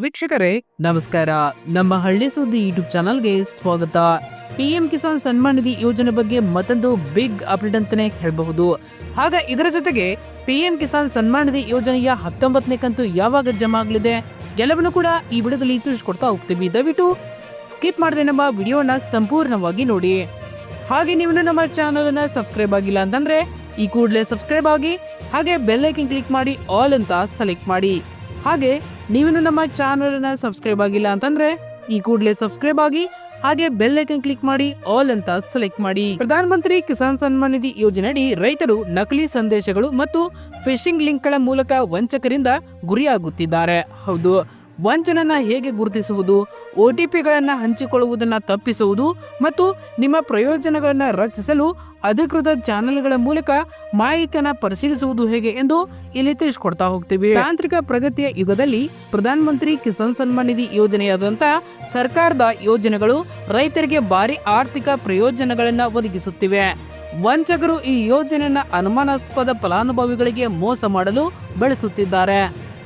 ವೀಕ್ಷಕರೇ ನಮಸ್ಕಾರ. ನಮ್ಮ ಹಳ್ಳಿ ಸುದ್ದಿ ಯೂಟ್ಯೂಬ್ ಚಾನಲ್ಗೆ ಸ್ವಾಗತ. ಪಿಎಂ ಕಿಸಾನ್ ಸನ್ಮಾನ್ ನಿಧಿ ಯೋಜನೆ ಬಗ್ಗೆ ಮತ್ತೊಂದು ಬಿಗ್ ಅಪ್ಡೇಟ್ ಅಂತಾನೆ ಹೇಳಬಹುದು. ಹಾಗೆ ಇದರ ಜೊತೆಗೆ ಪಿಎಂ ಕಿಸಾನ್ ಸನ್ಮಾನ್ ನಿಧಿ ಯೋಜನೆಯ 19ನೇ ಕಂತು ಯಾವಾಗ ಜಮಾ ಆಗಲಿದೆ ಎಲ್ಲವನ್ನೂ ಕೂಡ ಈ ವಿಡಿಯೋದಲ್ಲಿ ತಿಳಿಸ್ಕೊಡ್ತಾ ಹೋಗ್ತೀವಿ. ದಯವಿಟ್ಟು ಸ್ಕಿಪ್ ಮಾಡದೆ ನಮ್ಮ ವಿಡಿಯೋನ ಸಂಪೂರ್ಣವಾಗಿ ನೋಡಿ. ಹಾಗೆ ನೀವು ನಮ್ಮ ಚಾನಲ್ ಅನ್ನ ಸಬ್ಸ್ಕ್ರೈಬ್ ಆಗಿಲ್ಲ ಅಂತಂದ್ರೆ ಈ ಕೂಡಲೇ ಸಬ್ಸ್ಕ್ರೈಬ್ ಆಗಿ, ಹಾಗೆ ಬೆಲ್ ಐಕನ್ ಕ್ಲಿಕ್ ಮಾಡಿ ಆಲ್ ಅಂತ ಸೆಲೆಕ್ಟ್ ಮಾಡಿ. ಹಾಗೆ ನೀವೇನು ನಮ್ಮ ಚಾನಲ್ ಅನ್ನ ಸಬ್ಸ್ಕ್ರೈಬ್ ಆಗಿಲ್ಲ ಅಂತಂದ್ರೆ ಈ ಕೂಡಲೇ ಸಬ್ಸ್ಕ್ರೈಬ್ ಆಗಿ, ಹಾಗೆ ಬೆಲ್ ಐಕನ್ ಕ್ಲಿಕ್ ಮಾಡಿ ಆಲ್ ಅಂತ ಸೆಲೆಕ್ಟ್ ಮಾಡಿ. ಪ್ರಧಾನ ಮಂತ್ರಿ ಕಿಸಾನ್ ಸನ್ಮಾನ್ ನಿಧಿ ಯೋಜನೆಯಡಿ ರೈತರು ನಕಲಿ ಸಂದೇಶಗಳು ಮತ್ತು ಫಿಶಿಂಗ್ ಲಿಂಕ್ಗಳ ಮೂಲಕ ವಂಚಕರಿಂದ ಗುರಿಯಾಗುತ್ತಿದ್ದಾರೆ. ಹೌದು, ವಂಚನೆಯನ್ನ ಹೇಗೆ ಗುರುತಿಸುವುದು, OTPಗಳನ್ನು ಹಂಚಿಕೊಳ್ಳುವುದನ್ನು ತಪ್ಪಿಸುವುದು ಮತ್ತು ನಿಮ್ಮ ಪ್ರಯೋಜನಗಳನ್ನು ರಕ್ಷಿಸಲು ಅಧಿಕೃತ ಚಾನೆಲ್ಗಳ ಮೂಲಕ ಮಾಹಿತಿಯನ್ನು ಪರಿಶೀಲಿಸುವುದು ಹೇಗೆ ಎಂದು ಇಲ್ಲಿ ತಿಳಿಸ್ಕೊಡ್ತಾ ಹೋಗ್ತೀವಿ. ತಾಂತ್ರಿಕ ಪ್ರಗತಿಯ ಯುಗದಲ್ಲಿ ಪ್ರಧಾನ ಮಂತ್ರಿ ಕಿಸಾನ್ ಸನ್ಮಾನ್ ನಿಧಿ ಯೋಜನೆಯಾದಂಥ ಸರ್ಕಾರದ ಯೋಜನೆಗಳು ರೈತರಿಗೆ ಭಾರಿ ಆರ್ಥಿಕ ಪ್ರಯೋಜನಗಳನ್ನು ಒದಗಿಸುತ್ತಿವೆ. ವಂಚಕರು ಈ ಯೋಜನೆಯನ್ನ ಅನುಮಾನಾಸ್ಪದ ಫಲಾನುಭವಿಗಳಿಗೆ ಮೋಸ ಮಾಡಲು ಬಳಸುತ್ತಿದ್ದಾರೆ.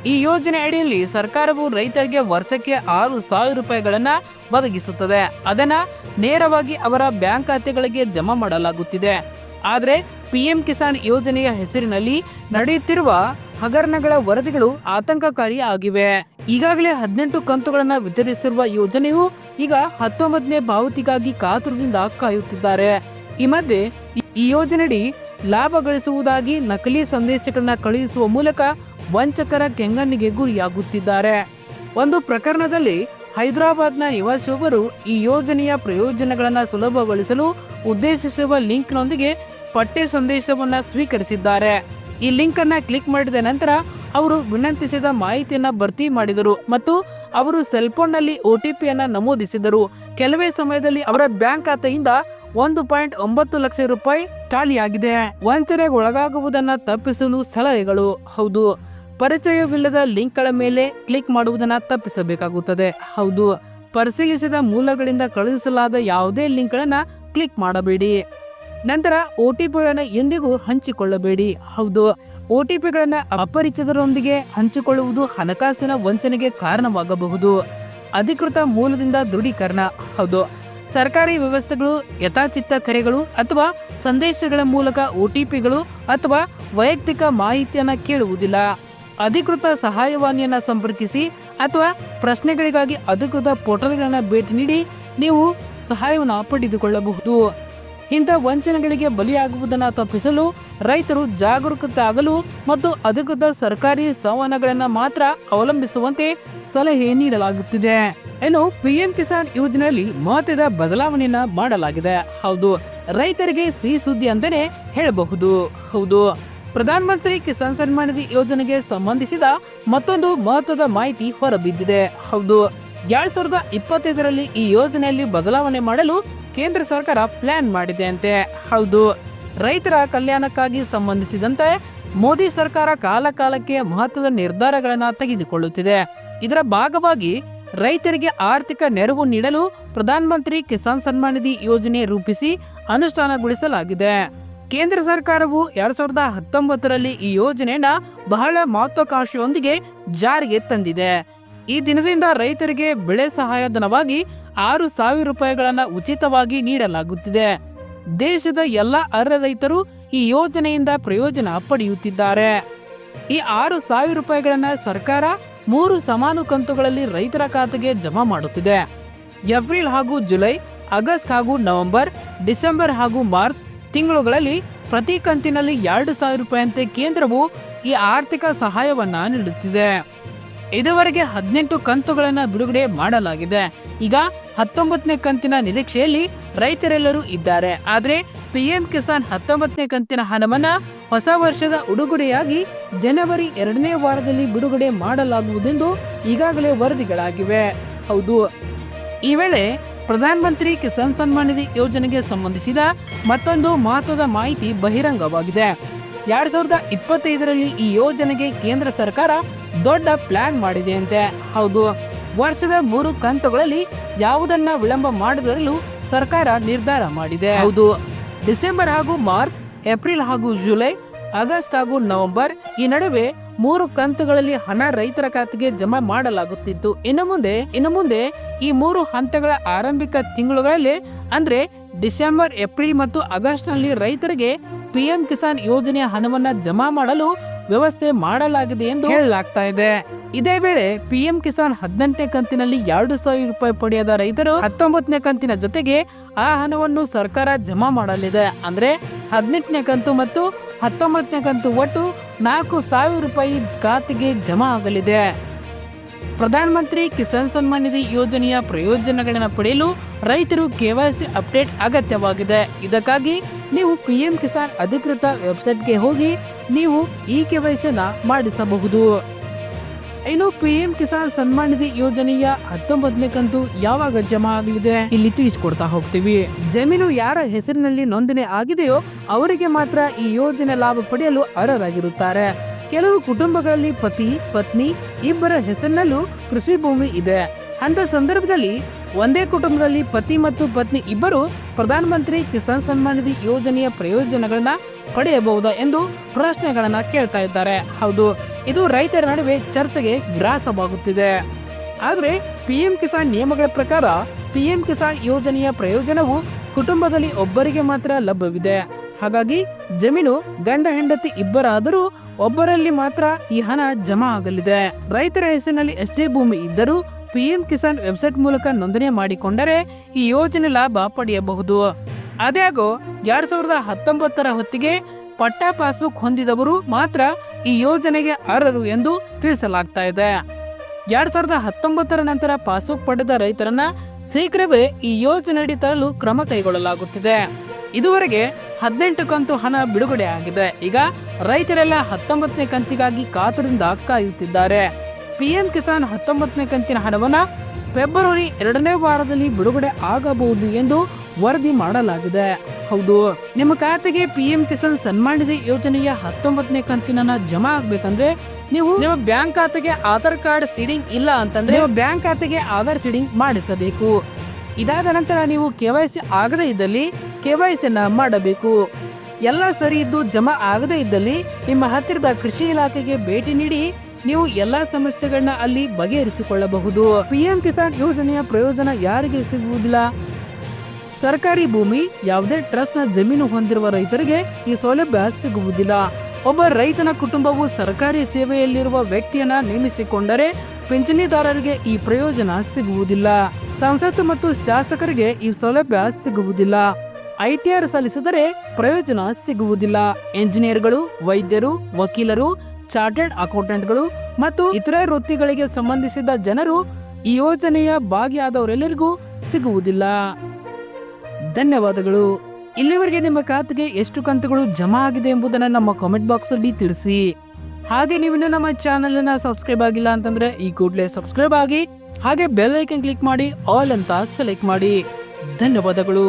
ಈ ಯೋಜನೆ ಅಡಿಯಲ್ಲಿ ಸರ್ಕಾರವು ರೈತರಿಗೆ ವರ್ಷಕ್ಕೆ 6,000 ರೂಪಾಯಿಗಳನ್ನ ಒದಗಿಸುತ್ತದೆ. ಅದನ್ನ ನೇರವಾಗಿ ಅವರ ಬ್ಯಾಂಕ್ ಖಾತೆಗಳಿಗೆ ಜಮಾ ಮಾಡಲಾಗುತ್ತಿದೆ. ಆದರೆ ಪಿಎಂ ಕಿಸಾನ್ ಯೋಜನೆಯ ಹೆಸರಿನಲ್ಲಿ ನಡೆಯುತ್ತಿರುವ ಹಗರಣಗಳ ವರದಿಗಳು ಆತಂಕಕಾರಿ ಆಗಿವೆ. ಈಗಾಗಲೇ 18 ಕಂತುಗಳನ್ನು ವಿತರಿಸಿರುವ ಯೋಜನೆಯು ಈಗ 19ನೇ ಪಾವತಿಗಾಗಿ ಕಾತುರದಿಂದ ಕಾಯುತ್ತಿದ್ದಾರೆ. ಈ ಮಧ್ಯೆ ಈ ಯೋಜನೆಯಡಿ ಲಾಭ ಗಳಿಸುವುದಾಗಿ ನಕಲಿ ಸಂದೇಶಗಳನ್ನ ಕಳುಹಿಸುವ ಮೂಲಕ ವಂಚಕರ ಕೆಂಗಣ್ಣಿಗೆ ಗುರಿಯಾಗುತ್ತಿದ್ದಾರೆ. ಒಂದು ಪ್ರಕರಣದಲ್ಲಿ ಹೈದರಾಬಾದ್ನ ನಿವಾಸಿಯೊಬ್ಬರು ಈ ಯೋಜನೆಯ ಪ್ರಯೋಜನಗಳನ್ನು ಸುಲಭಗೊಳಿಸಲು ಉದ್ದೇಶಿಸುವ ಲಿಂಕ್ನೊಂದಿಗೆ ಪಠ್ಯ ಸಂದೇಶವನ್ನು ಸ್ವೀಕರಿಸಿದ್ದಾರೆ. ಈ ಲಿಂಕ್ ಅನ್ನ ಕ್ಲಿಕ್ ಮಾಡಿದ ನಂತರ ಅವರು ವಿನಂತಿಸಿದ ಮಾಹಿತಿಯನ್ನ ಭರ್ತಿ ಮಾಡಿದರು ಮತ್ತು ಅವರು ಸೆಲ್ಫೋನ್ನಲ್ಲಿ OTPಯನ್ನು ನಮೂದಿಸಿದರು. ಕೆಲವೇ ಸಮಯದಲ್ಲಿ ಅವರ ಬ್ಯಾಂಕ್ ಖಾತೆಯಿಂದ 1.9 ಲಕ್ಷ ರೂಪಾಯಿ ಖಾಲಿಯಾಗಿದೆ. ವಂಚನೆಗೆ ಒಳಗಾಗುವುದನ್ನ ತಪ್ಪಿಸಲು ಸಲಹೆಗಳು. ಹೌದು, ಪರಿಚಯವಿಲ್ಲದ ಲಿಂಕ್ಗಳ ಮೇಲೆ ಕ್ಲಿಕ್ ಮಾಡುವುದನ್ನು ತಪ್ಪಿಸಬೇಕಾಗುತ್ತದೆ. ಹೌದು, ಪರಿಶೀಲಿಸಿದ ಮೂಲಗಳಿಂದ ಕಳುಹಿಸಲಾದ ಯಾವುದೇ ಲಿಂಕ್ಗಳನ್ನು ಕ್ಲಿಕ್ ಮಾಡಬೇಡಿ. ನಂತರ OTPಗಳನ್ನು ಎಂದಿಗೂ ಹಂಚಿಕೊಳ್ಳಬೇಡಿ. ಹೌದು, OTPಗಳನ್ನು ಅಪರಿಚಿತರೊಂದಿಗೆ ಹಂಚಿಕೊಳ್ಳುವುದು ಹಣಕಾಸಿನ ವಂಚನೆಗೆ ಕಾರಣವಾಗಬಹುದು. ಅಧಿಕೃತ ಮೂಲದಿಂದ ದೃಢೀಕರಣ. ಹೌದು, ಸರ್ಕಾರಿ ವ್ಯವಸ್ಥೆಗಳು ಯಥಾಚಿತ್ತ ಕರೆಗಳು ಅಥವಾ ಸಂದೇಶಗಳ ಮೂಲಕ OTPಗಳು ಅಥವಾ ವೈಯಕ್ತಿಕ ಮಾಹಿತಿಯನ್ನು ಕೇಳುವುದಿಲ್ಲ. ಅಧಿಕೃತ ಸಹಾಯವಾಣಿಯನ್ನು ಸಂಪರ್ಕಿಸಿ ಅಥವಾ ಪ್ರಶ್ನೆಗಳಿಗಾಗಿ ಅಧಿಕೃತ ಪೋರ್ಟಲ್ಗಳನ್ನು ಭೇಟಿ ನೀಡಿ ನೀವು ಸಹಾಯವನ್ನು ಪಡೆದುಕೊಳ್ಳಬಹುದು. ಇಂಥ ವಂಚನೆಗಳಿಗೆ ಬಲಿಯಾಗುವುದನ್ನು ತಪ್ಪಿಸಲು ರೈತರು ಜಾಗರೂಕತೆ ಆಗಲು ಮತ್ತು ಅಧಿಕೃತ ಸರ್ಕಾರಿ ಸಂವಹನಗಳನ್ನು ಮಾತ್ರ ಅವಲಂಬಿಸುವಂತೆ ಸಲಹೆ ನೀಡಲಾಗುತ್ತಿದೆ. ಇನ್ನು ಪಿಎಂ ಕಿಸಾನ್ ಯೋಜನೆಯಲ್ಲಿ ಮಹತ್ವದ ಬದಲಾವಣೆಯನ್ನ ಮಾಡಲಾಗಿದೆ. ಹೌದು, ರೈತರಿಗೆ ಸಿಹಿ ಸುದ್ದಿ ಅಂತಾನೆ ಹೇಳಬಹುದು. ಹೌದು, ಪ್ರಧಾನ ಮಂತ್ರಿ ಕಿಸಾನ್ ಸನ್ಮಾನ್ ನಿಧಿ ಯೋಜನೆಗೆ ಸಂಬಂಧಿಸಿದ ಮತ್ತೊಂದು ಮಹತ್ವದ ಮಾಹಿತಿ ಹೊರಬಿದ್ದಿದೆ. ಹೌದು, 2025ರಲ್ಲಿ ಈ ಯೋಜನೆಯಲ್ಲಿ ಬದಲಾವಣೆ ಮಾಡಲು ಕೇಂದ್ರ ಸರ್ಕಾರ ಪ್ಲಾನ್ ಮಾಡಿದೆ ಅಂತೆ. ಹೌದು, ರೈತರ ಕಲ್ಯಾಣಕ್ಕಾಗಿ ಸಂಬಂಧಿಸಿದಂತೆ ಮೋದಿ ಸರ್ಕಾರ ಕಾಲಕಾಲಕ್ಕೆ ಮಹತ್ವದ ನಿರ್ಧಾರಗಳನ್ನು ತೆಗೆದುಕೊಳ್ಳುತ್ತಿದೆ. ಇದರ ಭಾಗವಾಗಿ ರೈತರಿಗೆ ಆರ್ಥಿಕ ನೆರವು ನೀಡಲು ಪ್ರಧಾನ ಮಂತ್ರಿ ಕಿಸಾನ್ ಸನ್ಮಾನ್ ನಿಧಿ ಯೋಜನೆ ರೂಪಿಸಿ ಅನುಷ್ಠಾನಗೊಳಿಸಲಾಗಿದೆ. ಕೇಂದ್ರ ಸರ್ಕಾರವು 2019ರಲ್ಲಿ ಈ ಯೋಜನೆಯನ್ನ ಬಹಳ ಮಹತ್ವಾಕಾಂಕ್ಷೆಯೊಂದಿಗೆ ಜಾರಿಗೆ ತಂದಿದೆ. ಈ ದಿನದಿಂದ ರೈತರಿಗೆ ಬೆಳೆ ಸಹಾಯಧನವಾಗಿ 6,000 ರೂಪಾಯಿಗಳನ್ನು ಉಚಿತವಾಗಿ ನೀಡಲಾಗುತ್ತಿದೆ. ದೇಶದ ಎಲ್ಲ ಅರ್ಹ ರೈತರು ಈ ಯೋಜನೆಯಿಂದ ಪ್ರಯೋಜನ ಪಡೆಯುತ್ತಿದ್ದಾರೆ. ಈ 6,000 ರೂಪಾಯಿಗಳನ್ನು ಸರ್ಕಾರ 3 ಸಮಾನ ಕಂತುಗಳಲ್ಲಿ ರೈತರ ಖಾತೆಗೆ ಜಮಾ ಮಾಡುತ್ತಿದೆ. ಏಪ್ರಿಲ್ ಹಾಗೂ ಜುಲೈ, ಆಗಸ್ಟ್ ಹಾಗೂ ನವೆಂಬರ್, ಡಿಸೆಂಬರ್ ಹಾಗೂ ಮಾರ್ಚ್ ತಿಂಗಳುಗಳಲ್ಲಿ ಪ್ರತಿ ಕಂತಿನಲ್ಲಿ 2,000 ರೂಪಾಯಿಯಂತೆ ಕೇಂದ್ರವು ಈ ಆರ್ಥಿಕ ಸಹಾಯವನ್ನ ನೀಡುತ್ತಿದೆ. ಇದುವರೆಗೆ 18 ಕಂತುಗಳನ್ನು ಬಿಡುಗಡೆ ಮಾಡಲಾಗಿದೆ. ಈಗ 19ನೇ ಕಂತಿನ ನಿರೀಕ್ಷೆಯಲ್ಲಿ ರೈತರೆಲ್ಲರೂ ಇದ್ದಾರೆ. ಆದರೆ ಪಿಎಂ ಕಿಸಾನ್ 19ನೇ ಕಂತಿನ ಹಣವನ್ನ ಹೊಸ ವರ್ಷದ ಉಡುಗೊರೆಯಾಗಿ ಜನವರಿ 2ನೇ ವಾರದಲ್ಲಿ ಬಿಡುಗಡೆ ಮಾಡಲಾಗುವುದೆಂದು ಈಗಾಗಲೇ ವರದಿಗಳಾಗಿವೆ. ಹೌದು, ಈ ವೇಳೆ ಪ್ರಧಾನ ಮಂತ್ರಿ ಕಿಸಾನ್ ಸನ್ಮಾನ್ ನಿಧಿ ಯೋಜನೆಗೆ ಸಂಬಂಧಿಸಿದ ಮತ್ತೊಂದು ಮಹತ್ವದ ಮಾಹಿತಿ ಬಹಿರಂಗವಾಗಿದೆ. 2025ರಲ್ಲಿ ಈ ಯೋಜನೆಗೆ ಕೇಂದ್ರ ಸರ್ಕಾರ ದೊಡ್ಡ ಪ್ಲಾನ್ ಮಾಡಿದೆಯಂತೆ. ಹೌದು, ವರ್ಷದ 3 ಕಂತುಗಳಲ್ಲಿ ಯಾವುದನ್ನ ವಿಳಂಬ ಮಾಡದಿರಲು ಸರ್ಕಾರ ನಿರ್ಧಾರ ಮಾಡಿದೆ. ಹೌದು, ಡಿಸೆಂಬರ್ ಹಾಗೂ ಮಾರ್ಚ್, ಏಪ್ರಿಲ್ ಹಾಗೂ ಜುಲೈ, ಆಗಸ್ಟ್ ಹಾಗೂ ನವೆಂಬರ್ ಈ ನಡುವೆ 3 ಕಂತುಗಳಲ್ಲಿ ಹಣ ರೈತರ ಖಾತೆಗೆ ಜಮಾ ಮಾಡಲಾಗುತ್ತಿತ್ತು. ಇನ್ನು ಮುಂದೆ ಈ 3 ಹಂತಗಳ ಆರಂಭಿಕ ತಿಂಗಳುಗಳಲ್ಲಿ ಅಂದ್ರೆ ಡಿಸೆಂಬರ್, ಏಪ್ರಿಲ್ ಮತ್ತು ಆಗಸ್ಟ್ ನಲ್ಲಿ ರೈತರಿಗೆ ಪಿಎಂ ಕಿಸಾನ್ ಯೋಜನೆಯ ಹಣವನ್ನ ಜಮಾ ಮಾಡಲು ವ್ಯವಸ್ಥೆ ಮಾಡಲಾಗಿದೆ ಎಂದು ಹೇಳಲಾಗ್ತಾ ಇದೆ. ಇದೇ ವೇಳೆ ಪಿಎಂ ಕಿಸಾನ್ 18ನೇ ಕಂತಿನಲ್ಲಿ 2,000 ರೂಪಾಯಿ ಪಡೆಯದ ರೈತರು 19ನೇ ಕಂತಿನ ಜೊತೆಗೆ ಆ ಹಣವನ್ನು ಸರ್ಕಾರ ಜಮಾ ಮಾಡಲಿದೆ. ಅಂದ್ರೆ 18ನೇ ಕಂತು ಮತ್ತು 19ನೇ ಕಂತು ಒಟ್ಟು 4,000 ರೂಪಾಯಿ ಖಾತೆಗೆ ಜಮಾ ಆಗಲಿದೆ. ಪ್ರಧಾನ ಮಂತ್ರಿ ಕಿಸಾನ್ ಸನ್ಮಾನ್ ನಿಧಿ ಯೋಜನೆಯ ಪ್ರಯೋಜನಗಳನ್ನು ಪಡೆಯಲು ರೈತರು ಕೆವೈಸಿ ಅಪ್ಡೇಟ್ ಅಗತ್ಯವಾಗಿದೆ. ಇದಕ್ಕಾಗಿ ನೀವು ಪಿಎಂ ಕಿಸಾನ್ ಅಧಿಕೃತ ವೆಬ್ಸೈಟ್ಗೆ ಹೋಗಿ ನೀವು ಈ ಕೆವೈಸಿನ ಮಾಡಿಸಬಹುದು. ಇನ್ನು ಪಿಎಂ ಕಿಸಾನ್ ಸನ್ಮಾನ್ ನಿಧಿ ಯೋಜನೆಯ 19ನೇ ಕಂತು ಯಾವಾಗ ಜಮಾ ಆಗಲಿದೆ ಇಲ್ಲಿ ತಿಳಿಸ್ಕೊಡ್ತಾ ಹೋಗ್ತೀವಿ. ಜಮೀನು ಯಾರ ಹೆಸರಿನಲ್ಲಿ ನೋಂದಣಿ ಆಗಿದೆಯೋ ಅವರಿಗೆ ಮಾತ್ರ ಈ ಯೋಜನೆ ಲಾಭ ಪಡೆಯಲು ಅರ್ಹರಾಗಿರುತ್ತಾರೆ. ಕೆಲವು ಕುಟುಂಬಗಳಲ್ಲಿ ಪತಿ ಪತ್ನಿ ಇಬ್ಬರ ಹೆಸರಿನಲ್ಲೂ ಕೃಷಿ ಭೂಮಿ ಇದೆ. ಅಂತ ಸಂದರ್ಭದಲ್ಲಿ ಒಂದೇ ಕುಟುಂಬದಲ್ಲಿ ಪತಿ ಮತ್ತು ಪತ್ನಿ ಇಬ್ಬರು ಪ್ರಧಾನ ಮಂತ್ರಿ ಕಿಸಾನ್ ಸನ್ಮಾನ್ ನಿಧಿ ಯೋಜನೆಯ ಪ್ರಯೋಜನಗಳನ್ನ ಪಡೆಯಬಹುದಾ ಎಂದು ಪ್ರಶ್ನೆಗಳನ್ನ ಕೇಳ್ತಾ ಇದ್ದಾರೆ. ಹೌದು, ಇದು ರೈತರ ನಡುವೆ ಚರ್ಚೆಗೆ ಗ್ರಾಸವಾಗುತ್ತಿದೆ. ಆದ್ರೆ ಪಿಎಂ ಕಿಸಾನ್ ನಿಯಮಗಳ ಪ್ರಕಾರ ಪಿಎಂ ಕಿಸಾನ್ ಯೋಜನೆಯ ಪ್ರಯೋಜನವು ಕುಟುಂಬದಲ್ಲಿ ಒಬ್ಬರಿಗೆ ಮಾತ್ರ ಲಭ್ಯವಿದೆ. ಹಾಗಾಗಿ ಜಮೀನು ಗಂಡ ಹೆಂಡತಿ ಇಬ್ಬರಾದರೂ ಒಬ್ಬರಲ್ಲಿ ಮಾತ್ರ ಈ ಹಣ ಜಮಾ ಆಗಲಿದೆ. ರೈತರ ಹೆಸರಿನಲ್ಲಿ ಎಷ್ಟೇ ಭೂಮಿ ಇದ್ದರೂ ಪಿಎಂ ಕಿಸಾನ್ ವೆಬ್ಸೈಟ್ ಮೂಲಕ ನೋಂದಣಿ ಮಾಡಿಕೊಂಡರೆ ಈ ಯೋಜನೆ ಲಾಭ ಪಡೆಯಬಹುದು. ಆದಾಗ್ಯೂ 2019ರ ಹೊತ್ತಿಗೆ ಪಟ್ಟಾ ಪಾಸ್ಬುಕ್ ಹೊಂದಿದವರು ಮಾತ್ರ ಈ ಯೋಜನೆಗೆ ಅರ್ಹರು ಎಂದು ತಿಳಿಸಲಾಗ್ತಾ ಇದೆ. 2019ರ ನಂತರ ಪಾಸ್ಬುಕ್ ಪಡೆದ ರೈತರನ್ನ ಶೀಘ್ರವೇ ಈ ಯೋಜನೆಯಡಿ ತರಲು ಕ್ರಮ ಕೈಗೊಳ್ಳಲಾಗುತ್ತಿದೆ. ಇದುವರೆಗೆ 18 ಕಂತು ಹಣ ಬಿಡುಗಡೆ ಆಗಿದೆ. ಈಗ ರೈತರೆಲ್ಲ 19ನೇ ಕಂತಿಗಾಗಿ ಕಾತುರದಿಂದ ಕಾಯುತ್ತಿದ್ದಾರೆ. ಪಿಎಂ ಕಿಸಾನ್ 19ನೇ ಕಂತಿನ ಹಣವನ್ನ ಫೆಬ್ರವರಿ 2ನೇ ವಾರದಲ್ಲಿ ಬಿಡುಗಡೆ ಆಗಬಹುದು ಎಂದು ವರದಿ ಮಾಡಲಾಗಿದೆ. ಹೌದು, ನಿಮ್ಮ ಖಾತೆಗೆ ಪಿಎಂ ಕಿಸಾನ್ ಸನ್ಮಾನ್ ನಿಧಿ ಯೋಜನೆಯ 19ನೇ ಕಂತಿನ ಜಮಾ ಆಗ್ಬೇಕಂದ್ರೆ ನೀವು ನಿಮ್ಮ ಬ್ಯಾಂಕ್ ಖಾತೆಗೆ ಆಧಾರ್ ಕಾರ್ಡ್ ಸೀಡಿಂಗ್ ಇಲ್ಲ ಅಂತಂದ್ರೆ ಬ್ಯಾಂಕ್ ಖಾತೆಗೆ ಆಧಾರ್ ಸೀಡಿಂಗ್ ಮಾಡಿಸಬೇಕು. ಇದಾದ ನಂತರ ನೀವು ಕೆವೈಸಿ ಆಗದೇ ಇದ್ದಲ್ಲಿ ಕೆವೈಸಿಯನ್ನ ಮಾಡಬೇಕು. ಎಲ್ಲ ಸರಿ ಇದ್ದು ಜಮಾ ಆಗದೇ ಇದ್ದಲ್ಲಿ ನಿಮ್ಮ ಹತ್ತಿರದ ಕೃಷಿ ಇಲಾಖೆಗೆ ಭೇಟಿ ನೀಡಿ ನೀವು ಎಲ್ಲಾ ಸಮಸ್ಯೆಗಳನ್ನ ಅಲ್ಲಿ ಬಗೆಹರಿಸಿಕೊಳ್ಳಬಹುದು. ಪಿಎಂ ಕಿಸಾನ್ ಯೋಜನೆಯ ಪ್ರಯೋಜನ ಯಾರಿಗೆ ಸಿಗುವುದಿಲ್ಲ? ಸರ್ಕಾರಿ ಭೂಮಿ, ಯಾವುದೇ ಟ್ರಸ್ಟ್ ನ ಜಮೀನು ಹೊಂದಿರುವ ರೈತರಿಗೆ ಈ ಸೌಲಭ್ಯ ಸಿಗುವುದಿಲ್ಲ. ಒಬ್ಬ ರೈತನ ಕುಟುಂಬವು ಸರ್ಕಾರಿ ಸೇವೆಯಲ್ಲಿರುವ ವ್ಯಕ್ತಿಯನ್ನ ನೇಮಿಸಿಕೊಂಡರೆ ಪಿಂಚಣಿದಾರರಿಗೆ ಈ ಪ್ರಯೋಜನ ಸಿಗುವುದಿಲ್ಲ. ಸಂಸತ್ತು ಮತ್ತು ಶಾಸಕರಿಗೆ ಈ ಸೌಲಭ್ಯ ಸಿಗುವುದಿಲ್ಲ. ಐಟಿಆರ್ ಸಲ್ಲಿಸಿದರೆ ಪ್ರಯೋಜನ ಸಿಗುವುದಿಲ್ಲ. ಎಂಜಿನಿಯರ್ಗಳು, ವೈದ್ಯರು, ವಕೀಲರು, ಚಾರ್ಟರ್ಡ್ ಅಕೌಂಟೆಂಟ್ಗಳು ಮತ್ತು ಇತರೆ ವೃತ್ತಿಗಳಿಗೆ ಸಂಬಂಧಿಸಿದ ಜನರು ಈ ಯೋಜನೆಯ ಭಾಗಿಯಾದವರೆಲ್ಲರಿಗೂ ಸಿಗುವುದಿಲ್ಲ. ಧನ್ಯವಾದಗಳು. ಇಲ್ಲಿವರೆಗೆ ನಿಮ್ಮ ಖಾತೆಗೆ ಎಷ್ಟು ಕಂತುಗಳು ಜಮಾ ಆಗಿದೆ ಎಂಬುದನ್ನು ನಮ್ಮ ಕಾಮೆಂಟ್ ಬಾಕ್ಸ್ ಅಲ್ಲಿ ತಿಳಿಸಿ. ಹಾಗೆ ನೀವು ನಮ್ಮ ಚಾನೆಲ್ ಅನ್ನ ಸಬ್ಸ್ಕ್ರೈಬ್ ಆಗಿಲ್ಲ ಅಂತಂದ್ರೆ ಈ ಕೂಡಲೇ ಸಬ್ಸ್ಕ್ರೈಬ್ ಆಗಿ ಹಾಗೆ ಬೆಲ್ ಐಕನ್ ಕ್ಲಿಕ್ ಮಾಡಿ ಆಲ್ ಅಂತ ಸೆಲೆಕ್ಟ್ ಮಾಡಿ. ಧನ್ಯವಾದಗಳು.